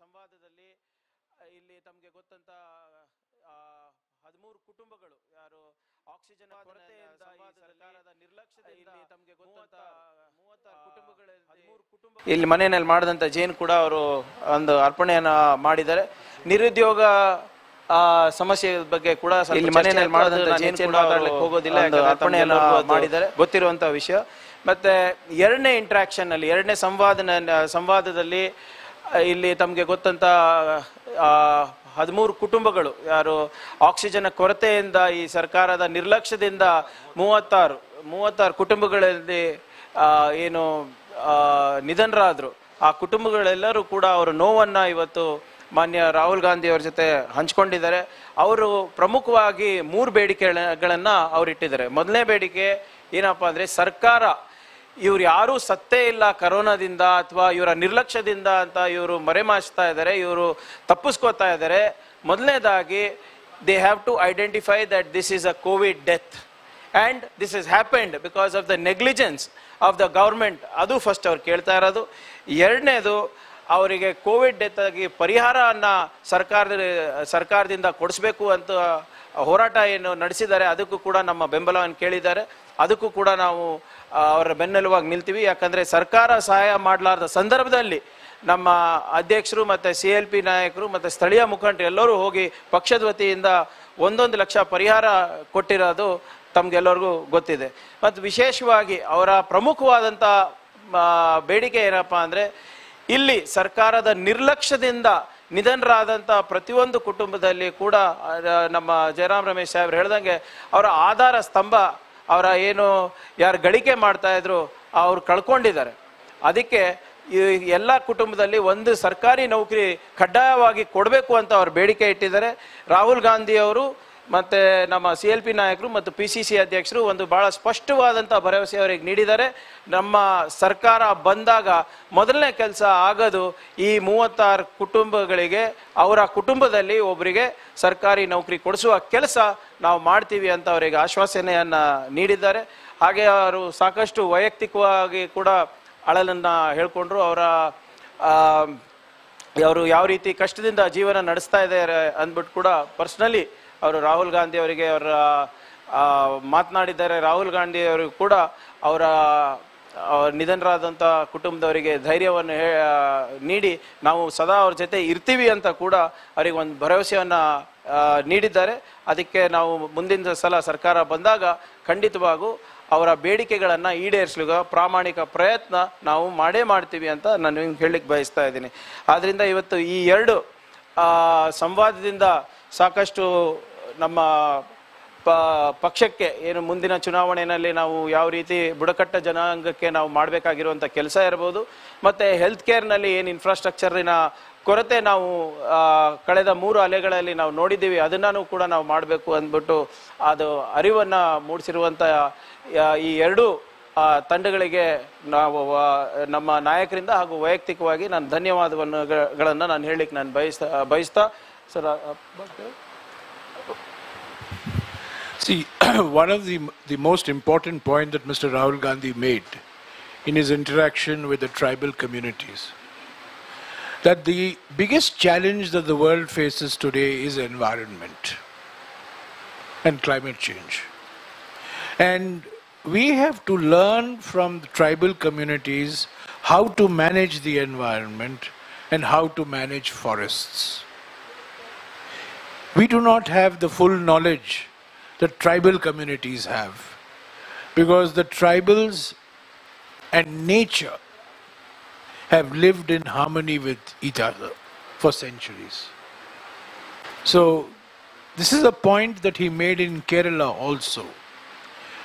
ಸಂವಾದದಲ್ಲಿ ಇಲ್ಲಿ ತಮಗೆ ಗೊತ್ತಂತ 13 ಕುಟುಂಬಗಳು ಯಾರು ಆಕ್ಸಿಜನ್ ಕೊರತೆಯಿಂದ ಸರ್ಕಾರದ ನಿರ್ಲಕ್ಷ್ಯದಿಂದ ಇಲ್ಲಿ ತಮಗೆ ಗೊತ್ತಂತ 36 ಕುಟುಂಬಗಳಲ್ಲಿ 13 ಕುಟುಂಬ ಇಲ್ಲಿ ಮನೆಯಲ್ಲಿ ಮಾಡಿದಂತ ಜೇನ್ ಕೂಡ ಅವರು ಒಂದು ಅರ್ಪಣೆಯನ್ನ ಮಾಡಿದ್ದಾರೆ. ನಿರುದ್ಯೋಗ ಸಮಸ್ಯೆ ಬಗ್ಗೆ ಕೂಡ ಇಲ್ಲಿ ಮನೆಯಲ್ಲಿ ಮಾಡಿದಂತ ಜೇನ್ ಕೂಡ ಹೋಗೋದಿಲ್ಲ, ಅರ್ಪಣೆಯನ್ನ ಮಾಡಿದ್ದಾರೆ, ಗೊತ್ತಿರುವಂತ ವಿಷಯ. ಮತ್ತೆ ಎರಡನೇ ಇಂಟ್ರಾಕ್ಷನ್ ಅಲ್ಲಿ ಎರಡನೇ ಸಂವಾದದಲ್ಲಿ ಇಲ್ಲಿ ತಮಗೆ ಗೊತ್ತಂತ 13 ಕುಟುಂಬಗಳು ಯಾರು ಆಕ್ಸಿಜನ್ ಕೊರತೆಯಿಂದ ಈ ಸರ್ಕಾರದ ನಿರ್ಲಕ್ಷ್ಯದಿಂದ 36 ಕುಟುಂಬಗಳಲ್ಲಿ ಏನು ನಿಧನರಾದ್ರು. ಆ ಕುಟುಂಬಗಳೆಲ್ಲರೂ ಕೂಡ ಅವರ ನೋವನ್ನ ಇವತ್ತು ಮಾನ್ಯ ರಾಹುಲ್ ಗಾಂಧಿ ಅವರ ಜೊತೆ ಹಂಚ್ಕೊಂಡಿದ್ದಾರೆ. ಅವರು ಪ್ರಮುಖವಾಗಿ 3 ಬೇಡಿಕೆಗಳನ್ನ ಅವ್ರು ಇಟ್ಟಿದ್ದಾರೆ. ಮೊದಲನೇ ಬೇಡಿಕೆ ಏನಪ್ಪಾ ಅಂದ್ರೆ, ಸರ್ಕಾರ ಇವ್ರು ಯಾರೂ ಸತ್ತೇ ಇಲ್ಲ ಕರೋನಾದಿಂದ ಅಥವಾ ಇವರ ನಿರ್ಲಕ್ಷ್ಯದಿಂದ ಅಂತ ಇವರು ಮರೆಮಾಚ್ತಾ ಇದ್ದಾರೆ, ಇವರು ತಪ್ಪಿಸ್ಕೋತಾ ಇದ್ದಾರೆ. ಮೊದಲನೇದಾಗಿ they have to identify that this is a COVID death and this is happened because of the negligence of the government. ಅದು ಫಸ್ಟ್ ಅವ್ರು ಕೇಳ್ತಾ ಇರೋದು. ಎರಡನೇದು, ಅವರಿಗೆ ಕೋವಿಡ್ ಡೆತ್ ಆಗಿ ಪರಿಹಾರನ ಸರ್ಕಾರದಿಂದ ಕೊಡಿಸ್ಬೇಕು ಅಂತ ಹೋರಾಟ ಏನು ನಡೆಸಿದ್ದಾರೆ, ಅದಕ್ಕೂ ಕೂಡ ನಮ್ಮ ಬೆಂಬಲವನ್ನು ಕೇಳಿದ್ದಾರೆ. ಅದಕ್ಕೂ ಕೂಡ ನಾವು ಅವರ ಬೆನ್ನೆಲುವಾಗಿ ನಿಲ್ತೀವಿ. ಯಾಕಂದರೆ ಸರ್ಕಾರ ಸಹಾಯ ಮಾಡಲಾರ್ದ ಸಂದರ್ಭದಲ್ಲಿ ನಮ್ಮ ಅಧ್ಯಕ್ಷರು ಮತ್ತು CLP ನಾಯಕರು ಮತ್ತು ಸ್ಥಳೀಯ ಮುಖಂಡರು ಎಲ್ಲರೂ ಹೋಗಿ ಪಕ್ಷದ ವತಿಯಿಂದ 1 ಲಕ್ಷ ಪರಿಹಾರ ಕೊಟ್ಟಿರೋದು ತಮಗೆಲ್ಲರಿಗೂ ಗೊತ್ತಿದೆ. ಮತ್ತು ವಿಶೇಷವಾಗಿ ಅವರ ಪ್ರಮುಖವಾದಂಥ ಬೇಡಿಕೆ ಏನಪ್ಪ ಅಂದರೆ, ಇಲ್ಲಿ ಸರ್ಕಾರದ ನಿರ್ಲಕ್ಷ್ಯದಿಂದ ನಿಧನರಾದಂಥ ಪ್ರತಿಯೊಂದು ಕುಟುಂಬದಲ್ಲಿ ಕೂಡ ನಮ್ಮ ಜಯರಾಮ್ ರಮೇಶ್ ಸಾಹೇಬ್ರು ಹೇಳ್ದಂಗೆ ಅವರ ಆಧಾರ ಸ್ತಂಭ, ಅವರ ಏನು ಯಾರು ಗಳಿಕೆ ಮಾಡ್ತಾ ಇದ್ರು ಅವ್ರು ಕಳ್ಕೊಂಡಿದ್ದಾರೆ. ಅದಕ್ಕೆ ಈ ಎಲ್ಲ ಕುಟುಂಬದಲ್ಲಿ ಒಂದು ಸರ್ಕಾರಿ ನೌಕರಿ ಕಡ್ಡಾಯವಾಗಿ ಕೊಡಬೇಕು ಅಂತ ಅವ್ರು ಬೇಡಿಕೆ ಇಟ್ಟಿದ್ದಾರೆ. ರಾಹುಲ್ ಗಾಂಧಿ ಅವರು ಮತ್ತು ನಮ್ಮ CLP ನಾಯಕರು ಮತ್ತು PCC ಅಧ್ಯಕ್ಷರು ಒಂದು ಭಾಳ ಸ್ಪಷ್ಟವಾದಂಥ ಭರವಸೆ ಅವರಿಗೆ ನೀಡಿದ್ದಾರೆ. ನಮ್ಮ ಸರ್ಕಾರ ಬಂದಾಗ ಮೊದಲನೇ ಕೆಲಸ ಆಗೋದು ಈ 36 ಕುಟುಂಬಗಳಿಗೆ ಅವರ ಕುಟುಂಬದಲ್ಲಿ ಒಬ್ಬರಿಗೆ ಸರ್ಕಾರಿ ನೌಕರಿ ಕೊಡಿಸುವ ಕೆಲಸ ನಾವು ಮಾಡ್ತೀವಿ ಅಂತ ಅವರಿಗೆ ಆಶ್ವಾಸನೆಯನ್ನು ನೀಡಿದ್ದಾರೆ. ಹಾಗೆ ಅವರು ಸಾಕಷ್ಟು ವೈಯಕ್ತಿಕವಾಗಿ ಕೂಡ ಅಳಲನ್ನು ಹೇಳ್ಕೊಂಡ್ರು. ಅವರು ಯಾವ ರೀತಿ ಕಷ್ಟದಿಂದ ಜೀವನ ನಡೆಸ್ತಾ ಇದ್ದಾರೆ ಅಂದ್ಬಿಟ್ಟು ಕೂಡ ಪರ್ಸ್ನಲಿ ಅವರು ರಾಹುಲ್ ಗಾಂಧಿ ಅವರಿಗೆ ಅವರ ಮಾತನಾಡಿದ್ದಾರೆ. ರಾಹುಲ್ ಗಾಂಧಿ ಅವರು ಕೂಡ ಅವರ ನಿಧನರಾದಂಥ ಕುಟುಂಬದವರಿಗೆ ಧೈರ್ಯವನ್ನು ನೀಡಿ ನಾವು ಸದಾ ಅವ್ರ ಜೊತೆ ಇರ್ತೀವಿ ಅಂತ ಕೂಡ ಅವರಿಗೆ ಒಂದು ಭರವಸೆಯನ್ನು ನೀಡಿದ್ದಾರೆ. ಅದಕ್ಕೆ ನಾವು ಮುಂದಿನ ಸಲ ಸರ್ಕಾರ ಬಂದಾಗ ಖಂಡಿತವಾಗೂ ಅವರ ಬೇಡಿಕೆಗಳನ್ನು ಈಡೇರಿಸಲು ಪ್ರಾಮಾಣಿಕ ಪ್ರಯತ್ನ ನಾವು ಮಾಡ್ತೀವಿ ಅಂತ ನಾನು ಹೇಳಲಿಕ್ಕೆ ಬಯಸ್ತಾ ಇದ್ದೀನಿ. ಆದ್ದರಿಂದ ಇವತ್ತು ಈ 2 ಸಂವಾದದಿಂದ ಸಾಕಷ್ಟು ನಮ್ಮ ಪಕ್ಷಕ್ಕೆ ಏನು ಮುಂದಿನ ಚುನಾವಣೆಯಲ್ಲಿ ನಾವು ಯಾವ ರೀತಿ ಬುಡಕಟ್ಟ ಜನಾಂಗಕ್ಕೆ ನಾವು ಮಾಡಬೇಕಾಗಿರುವಂಥ ಕೆಲಸ ಇರ್ಬೋದು, ಮತ್ತು ಹೆಲ್ತ್ ಕೇರ್ನಲ್ಲಿ ಏನು ಇನ್ಫ್ರಾಸ್ಟ್ರಕ್ಚರಿನ ಕೊರತೆ ನಾವು ಕಳೆದ 3 ಅಲೆಗಳಲ್ಲಿ ನಾವು ನೋಡಿದ್ದೀವಿ, ಅದನ್ನು ಕೂಡ ನಾವು ಮಾಡಬೇಕು ಅಂದ್ಬಿಟ್ಟು ಅದು ಅರಿವನ್ನು ಮೂಡಿಸಿರುವಂಥ ಈ 2 ತಂಡಗಳಿಗೆ ನಾವು ನಮ್ಮ ನಾಯಕರಿಂದ ಹಾಗೂ ವೈಯಕ್ತಿಕವಾಗಿ ನಾನು ಧನ್ಯವಾದಗಳನ್ನು ನಾನು ಹೇಳಲಿಕ್ಕೆ ನಾನು ಬಯಸ್ತಾ sir. See, one of the most important point that Mr. Rahul Gandhi made in his interaction with the tribal communities, that the biggest challenge that the world faces today is environment and climate change. And we have to learn from the tribal communities how to manage the environment and how to manage forests. We do not have the full knowledge that tribal communities have, because the tribals and nature have lived in harmony with each other for centuries. So this is a point that he made in Kerala also,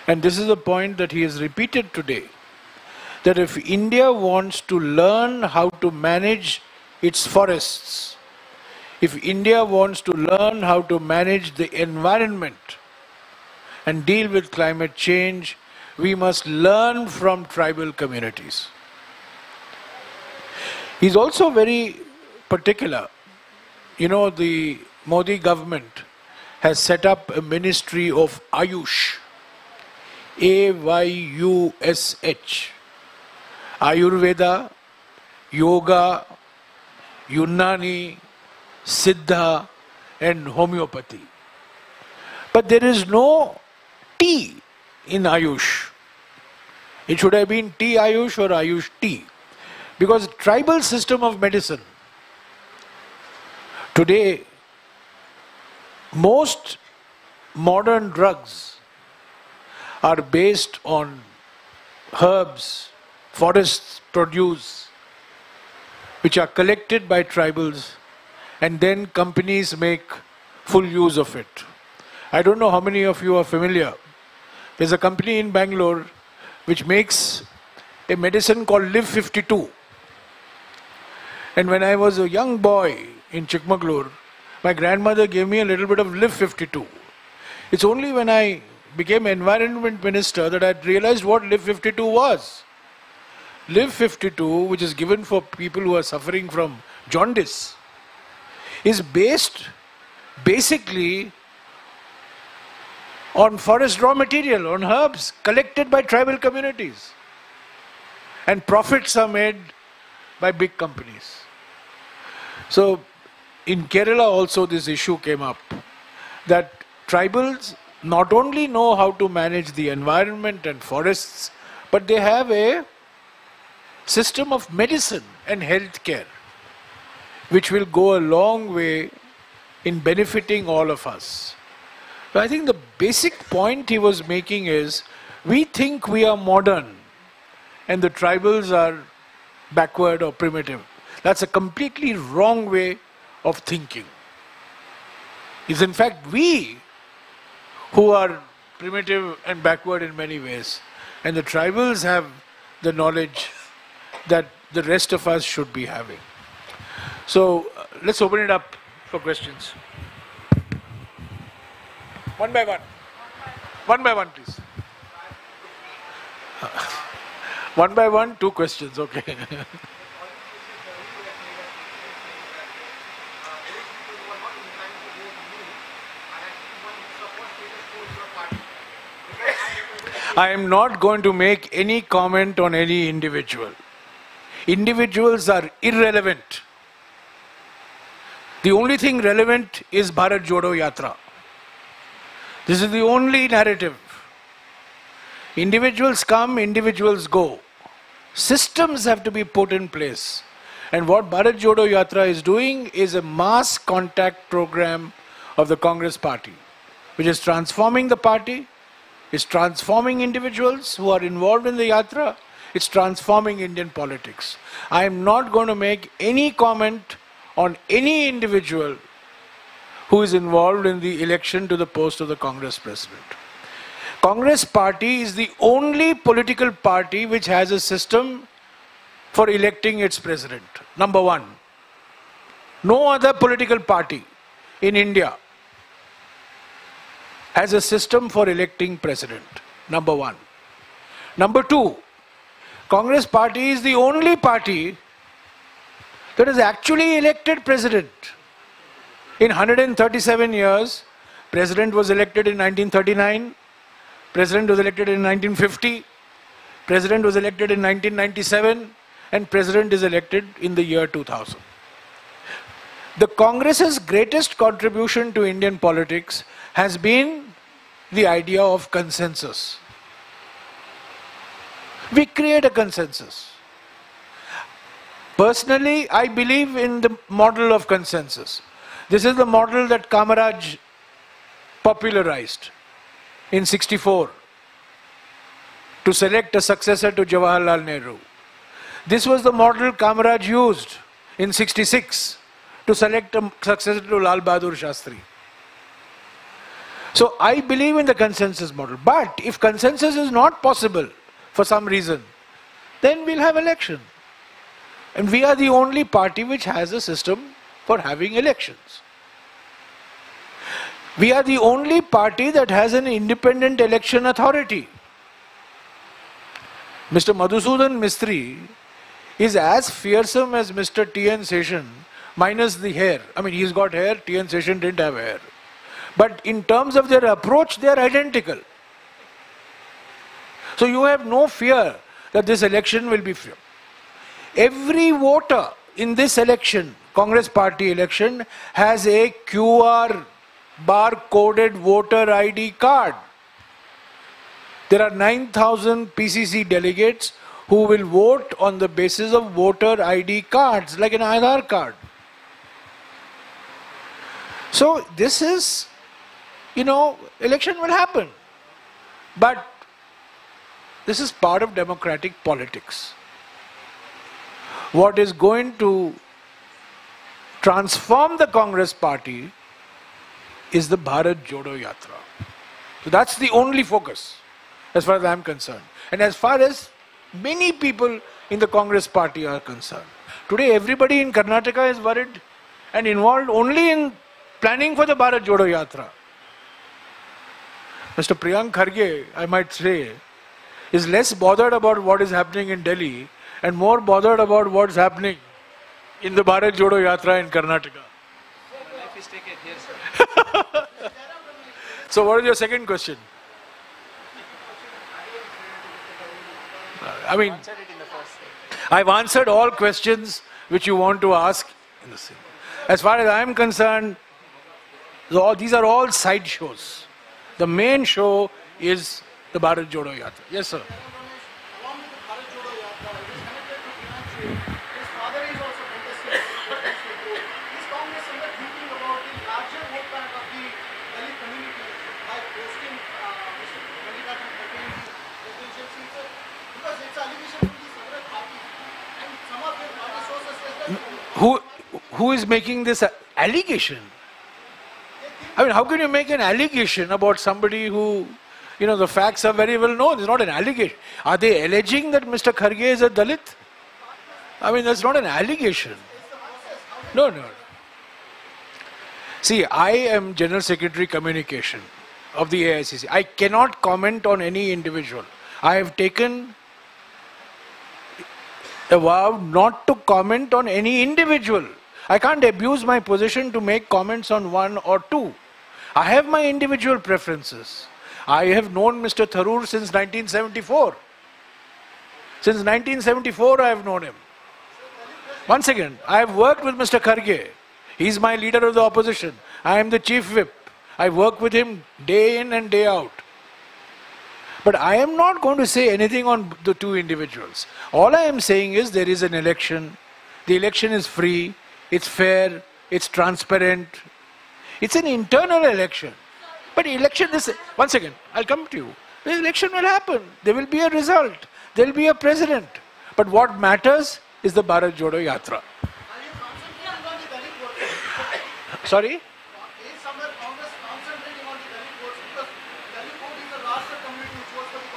and this is a point that he has repeated today, that if India wants to learn how to manage its forests, if India wants to learn how to manage the environment and deal with climate change, we must learn from tribal communities. He's also very particular. You know, the Modi government has set up a ministry of Ayush, AYUSH, Ayurveda, Yoga Unani, Siddha and homeopathy. But there is no T in Ayush. It should have been T Ayush or Ayush T. Because tribal system of medicine, today most modern drugs are based on herbs, forest produce, which are collected by tribals and then companies make full use of it. I don't know how many of you are familiar. There's a company in Bangalore which makes a medicine called Live 52. And when I was a young boy in Chikmagalur, my grandmother gave me a little bit of Live 52. It's only when I became environment minister that I realized what Live 52 was. Live 52, which is given for people who are suffering from jaundice, is based basically on forest raw material, on herbs collected by tribal communities. And profits are made by big companies. So in Kerala also this issue came up, that tribals not only know how to manage the environment and forests, but they have a system of medicine and health care, which will go a long way in benefiting all of us. So I think the basic point he was making is, we think we are modern and the tribals are backward or primitive. That's a completely wrong way of thinking. It's in fact we who are primitive and backward in many ways. And the tribals have the knowledge that the rest of us should be having. So let's open it up for questions. One by one. One by one, please. One by one, two questions, okay. I am not going to make any comment on any individual. Individuals are irrelevant. The only thing relevant is Bharat Jodo Yatra. This is the only narrative. Individuals come, individuals go. Systems have to be put in place. And what Bharat Jodo Yatra is doing is a mass contact program of the Congress party, which is transforming the party, is transforming individuals who are involved in the yatra, it's transforming Indian politics. I am not going to make any comment on any individual who is involved in the election to the post of the Congress president. Congress party is the only political party which has a system for electing its president. Number one. No other political party in India has a system for electing president. Number one. Number two, Congress party is the only party that has actually elected president. In 137 years, president was elected in 1939, president was elected in 1950, president was elected in 1997, and president is elected in the year 2000. The Congress's greatest contribution to Indian politics has been the idea of consensus. We create a consensus. Personally, I believe in the model of consensus. This is the model that Kamaraj popularized in '64 to select a successor to Jawaharlal Nehru. This was the model Kamaraj used in '66 to select a successor to Lal Bahadur Shastri. So I believe in the consensus model. But if consensus is not possible for some reason, then we'll have election. And we are the only party which has a system for having elections. We are the only party that has an independent election authority. Mr. Madhusudan Mistry is as fearsome as Mr. T.N. Seshan, minus the hair. I mean, he's got hair, T.N. Seshan didn't have hair. But in terms of their approach, they are identical. So you have no fear that this election will be fair. Every voter in this election Congress party election has a QR bar-coded voter ID card. There are 9,000 PCC delegates who will vote on the basis of voter ID cards, like an Aadhaar card. So this is, election will happen. But this is part of democratic politics. What is going to transform the Congress party is the Bharat Jodo Yatra. So that's the only focus, as far as I am concerned. And as far as many people in the Congress party are concerned. Today everybody in Karnataka is worried and involved only in planning for the Bharat Jodo Yatra. Mr. Priyank Kharge, I might say, is less bothered about what is happening in Delhi and more bothered about what's happening in the Bharat Jodo Yatra in Karnataka. So what is your second question? I mean, I've answered all questions which you want to ask. As far as I'm concerned, these are all side shows. The main show is the Bharat Jodo Yatra. Yes, sir. Along with the Bharat Jodo Yatra, it is connected to Priyank. His father is also contesting. Is Congress thinking about the larger vote bank of the Dalit community by posting Mr. Mallikarjun Kharge in presidential seats? Because it's allegation from the several parties, and some of their party sources says that. Who is making this allegation? I mean, how can you make an allegation about somebody who, the facts are very well known? It's not an allegation. Are they alleging that Mr. Kharge is a Dalit? I mean, that's not an allegation. No. See, I am General Secretary Communication of the AICC. I cannot comment on any individual. I have taken a vow not to comment on any individual. I can't abuse my position to make comments on one or two. I have my individual preferences. I have known Mr. Tharoor since 1974. Since 1974 I have known him. Once again, I have worked with Mr. Kharge. He is my leader of the opposition. I am the chief whip. I work with him day in and day out. But I am not going to say anything on the two individuals. All I am saying is there is an election. The election is free. It's fair. It's transparent. It's an internal election. But election is, once again, I'll come to you. The election will happen. There will be a result. There will be a president. But what matters is the Bharat Jodo Yatra. Are you concentrating on the Dalit vote? Sorry? Is somewhere Congress concentrating on the Dalit votes? Because Dalit vote is the larger community which votes for the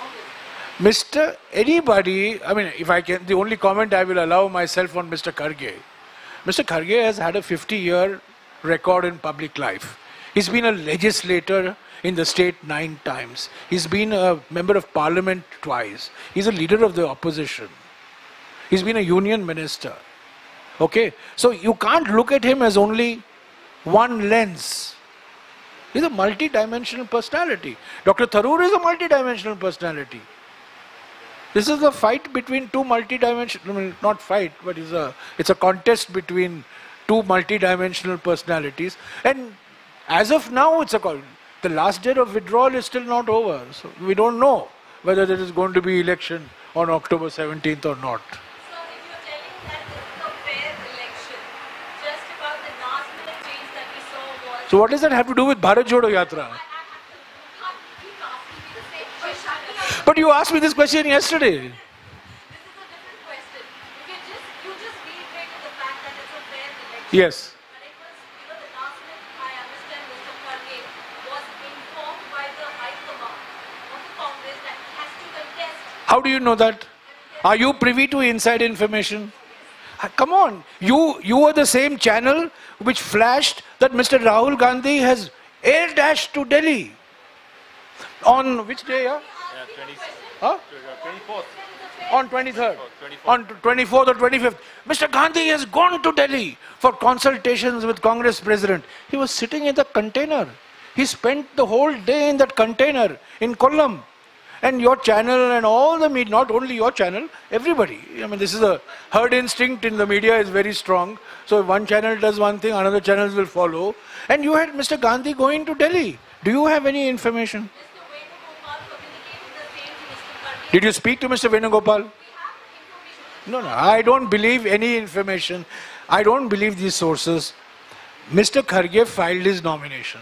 Congress. Anybody, I mean, if I can, the only comment I will allow myself on Mr. Kharge. Mr. Kharge has had a 50-year record in public life. He's been a legislator in the state 9 times. He's been a member of parliament twice. He's a leader of the opposition. He's been a union minister. Okay? So you can't look at him as only one lens. He's a multi-dimensional personality. Dr. Tharoor is a multi-dimensional personality. This is a fight between two multi-dimensional, not fight, but it's a contest between two multi-dimensional personalities. And as of now, the last date of withdrawal is still not over. So we don't know whether there is going to be election on October 17th or not. So if you're telling that this is a fair election, just about the last minute change that we saw was... So what does that have to do with Bharat Jodo Yatra? I can't keep asking me the same question. But you asked me this question yesterday. This is a different question. You just reiterated the fact that it's a fair election. Yes. And it was, the last minute, I understand Mr. Kharge was informed by the High Command of the Congress that he has to contest. How do you know that? Are you privy to inside information? Come on. You are the same channel which flashed that Mr. Rahul Gandhi has air dashed to Delhi. On which day? Yeah? 24th. On 23rd. On 24th or 25th. Mr. Gandhi has gone to Delhi for consultations with Congress President. He was sitting in the container. He spent the whole day in that container in Kollam. And your channel and all the media, not only your channel, everybody. I mean, this is a herd instinct in the media is very strong. So if one channel does one thing, another channels will follow. And you had Mr. Gandhi going to Delhi. Do you have any information? Mr. Venugopal communicated the same to Mr. Kharge. Did you speak to Mr. Venugopal? We have information. No, no, I don't believe any information. I don't believe these sources. Mr. Kharge filed his nomination.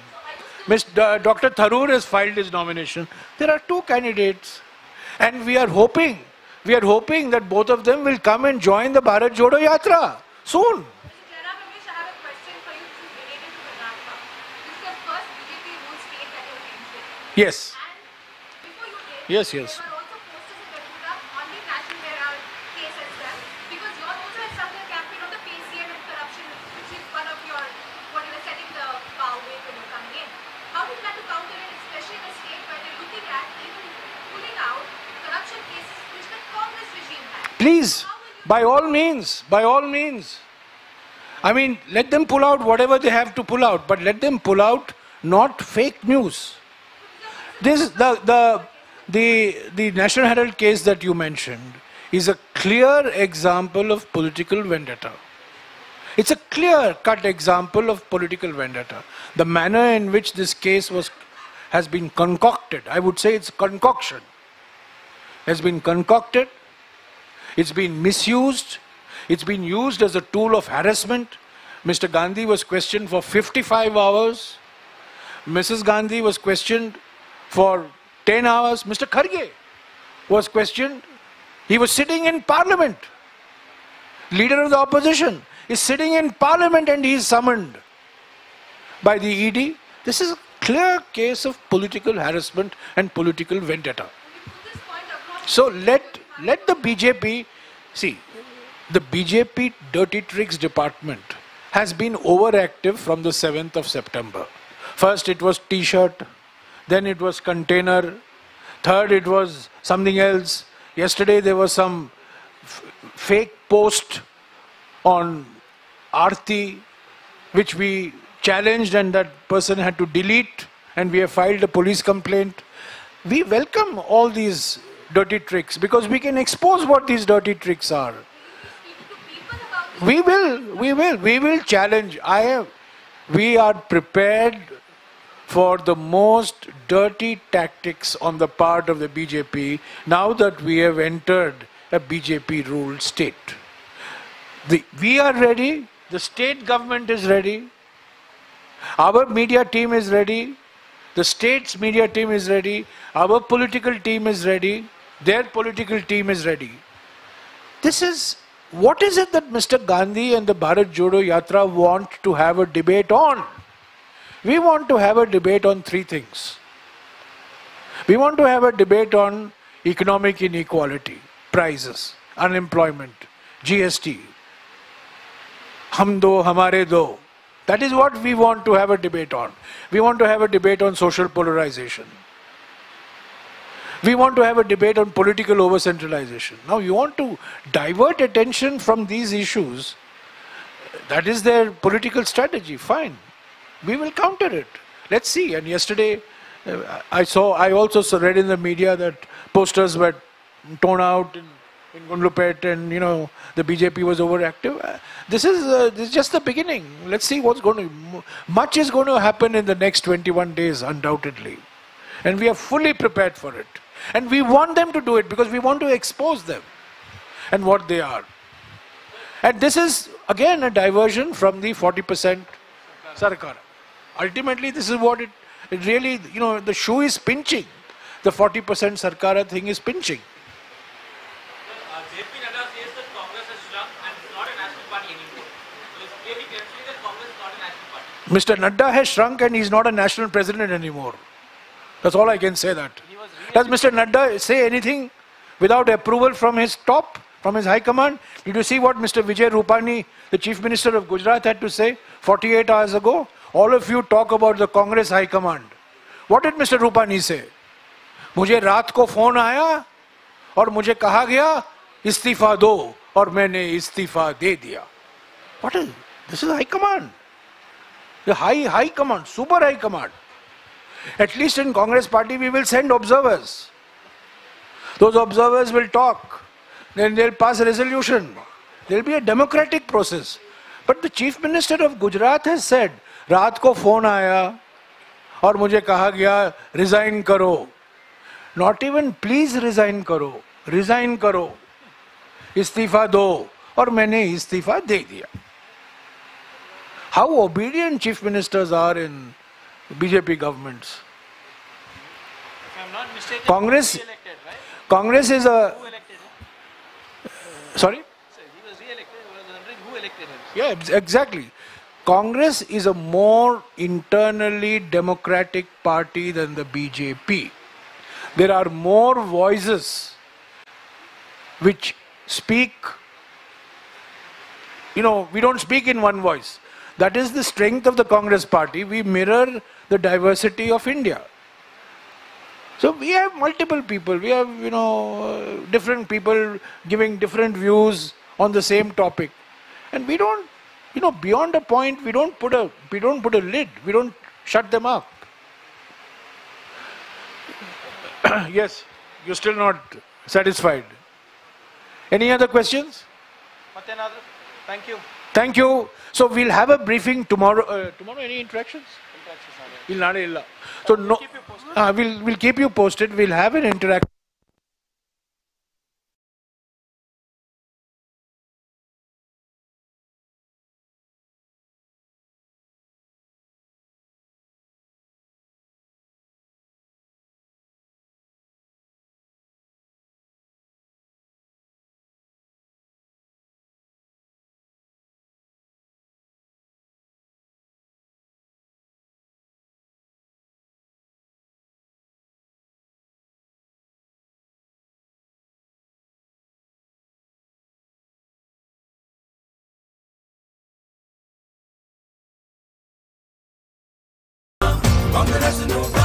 Dr. Tharoor has filed his nomination. There are two candidates. And we are hoping that both of them will come and join the Bharat Jodo Yatra soon. Mr. Jairam, Ramesh, I have a question for you related to Karnataka. This is the first BJP ruled state that you mentioned. Yes. And before you did, Yes, yes. there were also posters in Karnataka on the National Herald case as well. Because you are also had started a campaign on the PCM and corruption, which is one of your, what you were setting the bow with when you're coming in. How do you plan to counter it, especially in a state where they're looking at even pulling out corruption cases which the Congress regime had? Please, by all means. I mean, let them pull out whatever they have to pull out, but let them pull out not fake news. This the National Herald case that you mentioned is a clear example of political vendetta. It's a clear-cut example of political vendetta. The manner in which this case has been concocted, I would say it's concoction, has been concocted, it's been misused, it's been used as a tool of harassment. Mr. Gandhi was questioned for 55 hours. Mrs. Gandhi was questioned for 10 hours. Mr. Kharge was questioned. He was sitting in parliament. Leader of the opposition is sitting in parliament and he is summoned by the ED. This is a clear case of political harassment and political vendetta. So let the BJP, see, the BJP dirty tricks department has been overactive from the 7th of September. First it was T-shirt, then it was container, third it was something else. Yesterday there was some fake post on Aarti, which we challenged and that person had to delete and we have filed a police complaint. We welcome all these dirty tricks because we can expose what these dirty tricks are. We will challenge. We are prepared for the most dirty tactics on the part of the BJP now that we have entered a BJP ruled state. We are ready, the state government is ready, our media team is ready, the state's media team is ready, our political team is ready, their political team is ready. What is it that Mr. Gandhi and the Bharat Jodo Yatra want to have a debate on? We want to have a debate on three things. We want to have a debate on economic inequality, prices, unemployment, GST, hum do, hamare do. That is what we want to have a debate on. We want to have a debate on social polarization. We want to have a debate on political over-centralization. Now you want to divert attention from these issues. That is their political strategy. Fine. We will counter it. Let's see. And yesterday, I also read in the media that posters were torn out in Gundlupet and, the BJP was overactive. This is just the beginning. Let's see what's going to... Much is going to happen in the next 21 days, undoubtedly. And we are fully prepared for it. And we want them to do it because we want to expose them and what they are. And this is, again, a diversion from the 40% Sarkar. Ultimately, this is what it really, the shoe is pinching. The 40% Sarkara thing is pinching. JP Nadda says that Congress has shrunk and it's not a national party anymore. So it's clearly demonstrating that Congress is not a national party. Mr. Nadda has shrunk and he's not a national president anymore. That's all I can say that. Does Mr. Nadda say anything without approval from his top, from his high command? Did you see what Mr. Vijay Rupani, the Chief Minister of Gujarat, had to say 48 hours ago? All of you talk about the Congress high command. What did Mr. Rupani say? मुझे रात को phone आया और मुझे कहा गया इस्तीफा दो और मैंने इस्तीफा दे दिया. What is this? Is high command. The high command, super high command. At least in Congress party we will send observers. Those observers will talk. Then they'll pass a resolution. There'll be a democratic process. But the Chief Minister of Gujarat has said, रात को phone आया और मुझे कहा गया resign करो. Not even please resign करो. Resign करो. इस्तीफा दो. और मैंने इस्तीफा दे दिया. How obedient chief ministers are in BJP governments. If I'm not mistaken, Congress, he was re-elected, right? Congress is a... Who elected him? Sorry? Sir, he was re-elected. I was wondering who elected him. Yeah, exactly. Congress is a more internally democratic party than the BJP. There are more voices which speak. You know, we don't speak in one voice. That is the strength of the Congress party. We mirror the diversity of India. So we have multiple people. We have, different people giving different views on the same topic. And we don't, beyond a point, we don't put a lid. We don't shut them up. Yes, you're still not satisfied. Any other questions? But another, thank you. Thank you. So we'll have a briefing tomorrow. Tomorrow, any interactions? We'll not illa. So no. Keep you posted. We'll keep you posted. We'll have an interaction. Congress no